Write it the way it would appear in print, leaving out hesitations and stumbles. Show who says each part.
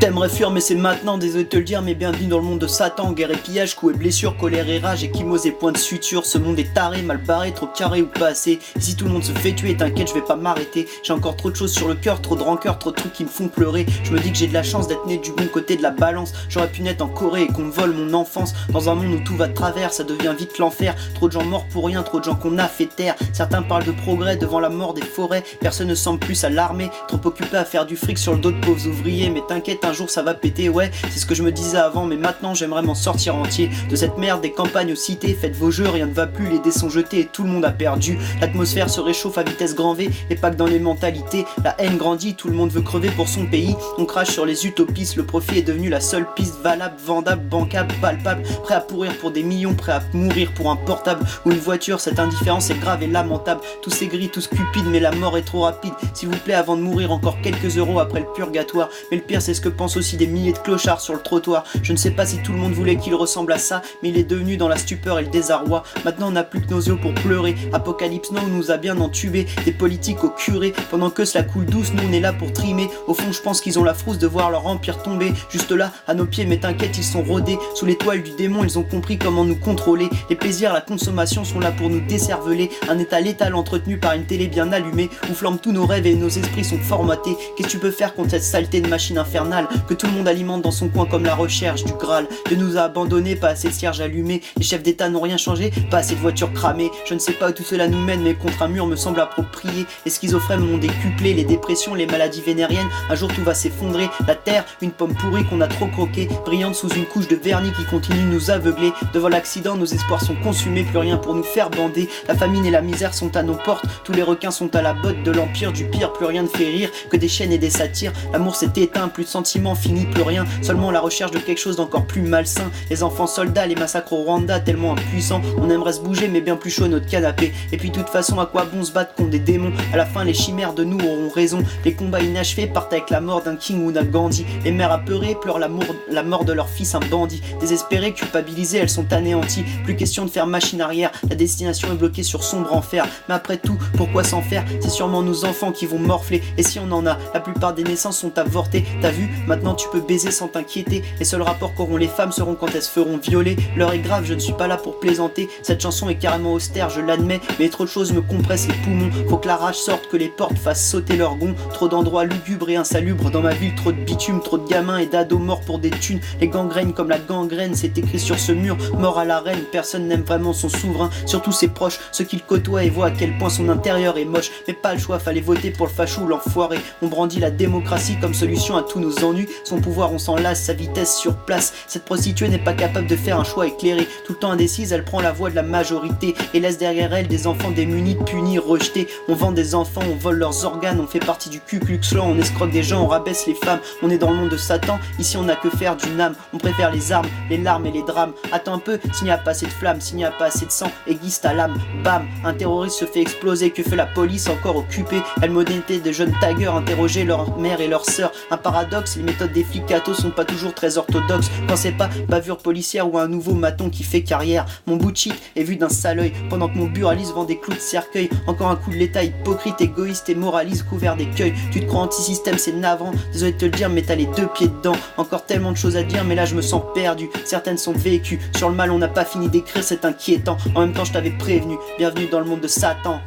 Speaker 1: T'aimerais fuir mais c'est maintenant, désolé de te le dire, mais bienvenue dans le monde de Satan. Guerre et pillage, coups et blessures, colère et rage, échymose et points de suture. Ce monde est taré, mal barré, trop carré ou pas assez. Ici tout le monde se fait tuer, t'inquiète je vais pas m'arrêter. J'ai encore trop de choses sur le cœur, trop de rancœur, trop de trucs qui me font pleurer. Je me dis que j'ai de la chance d'être né du bon côté de la balance. J'aurais pu naître en Corée et qu'on me vole mon enfance. Dans un monde où tout va de travers, ça devient vite l'enfer. Trop de gens morts pour rien, trop de gens qu'on a fait taire. Certains parlent de progrès devant la mort des forêts. Personne ne semble plus à l'armée, trop occupé à faire du fric sur le dos de pauvres ouvriers. Mais t'inquiète, un jour ça va péter. Ouais, c'est ce que je me disais avant, mais maintenant j'aimerais m'en sortir entier de cette merde des campagnes aux cités. Faites vos jeux, rien ne va plus, les dés sont jetés et tout le monde a perdu. L'atmosphère se réchauffe à vitesse grand V et pas que dans les mentalités. La haine grandit, tout le monde veut crever pour son pays. On crache sur les utopistes, le profit est devenu la seule piste valable, vendable, bancable, palpable. Prêt à pourrir pour des millions, prêt à mourir pour un portable ou une voiture. Cette indifférence est grave et lamentable. Tous ces gris, tous cupides, mais la mort est trop rapide. S'il vous plaît, avant de mourir, encore quelques euros après le purgatoire. Mais le pire, c'est ce que pensent aussi des milliers de clochards sur le trottoir. Je ne sais pas si tout le monde voulait qu'il ressemble à ça, mais il est devenu dans la stupeur et le désarroi. Maintenant on n'a plus que nos yeux pour pleurer. Apocalypse Now nous a bien entubés, des politiques au curé. Pendant que cela coule douce, nous on est là pour trimer. Au fond je pense qu'ils ont la frousse de voir leur empire tomber. Juste là, à nos pieds, mais t'inquiète, ils sont rodés. Sous l'étoile du démon, ils ont compris comment nous contrôler. Les plaisirs, la consommation sont là pour nous décerveler. Un état létal entretenu par une télé bien allumée, où flambent tous nos rêves et nos esprits sont formatés. Qu'est-ce que tu peux faire contre cette saleté de machine infernale que tout le monde alimente dans son coin comme la recherche du Graal? Dieu nous a abandonnés, pas assez de cierges allumés. Les chefs d'état n'ont rien changé, pas assez de voitures cramées. Je ne sais pas où tout cela nous mène, mais contre un mur me semble approprié. Les schizophrènes m'ont décuplé, les dépressions, les maladies vénériennes. Un jour tout va s'effondrer. La terre, une pomme pourrie qu'on a trop croquée, brillante sous une couche de vernis qui continue de nous aveugler. Devant l'accident, nos espoirs sont consumés, plus rien pour nous faire bander. La famine et la misère sont à nos portes, tous les requins sont à la botte de l'empire du pire. Plus rien ne fait rire que des chaînes et des satires. L'amour s'est éteint, plus de sentiments, fini, plus rien. Seulement la recherche de quelque chose d'encore plus malsain. Les enfants soldats, les massacres au Rwanda, tellement impuissants. On aimerait se bouger mais bien plus chaud notre canapé. Et puis de toute façon, à quoi bon se battre contre des démons? À la fin les chimères de nous auront raison. Les combats inachevés partent avec la mort d'un King ou d'un Gandhi. Les mères apeurées pleurent la mort de leur fils, un bandit. Désespérées, culpabilisées, elles sont anéanties. Plus question de faire machine arrière, la destination est bloquée sur sombre enfer. Mais après tout, pourquoi s'en faire? C'est sûrement nos enfants qui vont morfler. Et si on en a, la plupart des naissances sont avortées. T'as vu, maintenant tu peux baiser sans t'inquiéter. Les seuls rapports qu'auront les femmes seront quand elles se feront violer. L'heure est grave, je ne suis pas là pour plaisanter. Cette chanson est carrément austère, je l'admets, mais trop de choses me compressent les poumons. Faut que la rage sorte, que les portes fassent sauter leurs gonds. Trop d'endroits lugubres et insalubres dans ma ville, trop de bitume, trop de gamins et d'ados morts pour des thunes. Les gangrènes comme la gangrène, c'est écrit sur ce mur. Mort à la reine, personne n'aime vraiment son souverain, surtout ses proches, ceux qui le côtoient et voient à quel point son intérieur est moche. Mais pas le choix, fallait voter pour le facho ou l'enfoiré. On brandit la démocratie comme solution à tous nos ennuis. Son pouvoir on s'en lasse, sa vitesse sur place. Cette prostituée n'est pas capable de faire un choix éclairé. Tout le temps indécise, elle prend la voie de la majorité et laisse derrière elle des enfants démunis, punis, rejetés. On vend des enfants, on vole leurs organes, on fait partie du Ku Klux Klan, on escroque des gens, on rabaisse les femmes. On est dans le monde de Satan, ici on n'a que faire d'une âme. On préfère les armes, les larmes et les drames. Attends un peu, s'il n'y a pas assez de flammes, s'il n'y a pas assez de sang, aiguise ta lame. Bam, un terroriste se fait exploser, que fait la police encore occupée? Elle modernité de jeunes taggers interroger leur mère et leur sœur. Un paradoxe, les méthodes des flics cathos sont pas toujours très orthodoxes. Quand c'est pas bavure policière ou un nouveau maton qui fait carrière. Mon bout de chic est vu d'un sale œil, pendant que mon buraliste vend des clous de cercueil. Encore un coup de l'état hypocrite, égoïste et moraliste couvert d'écueils. Tu te crois anti-système, c'est navrant, désolé de te le dire mais t'as les deux pieds dedans. Encore tellement de choses à dire mais là je me sens perdu. Certaines sont vécues, sur le mal on n'a pas fini d'écrire, c'est inquiétant. En même temps je t'avais prévenu, bienvenue dans le monde de Satan.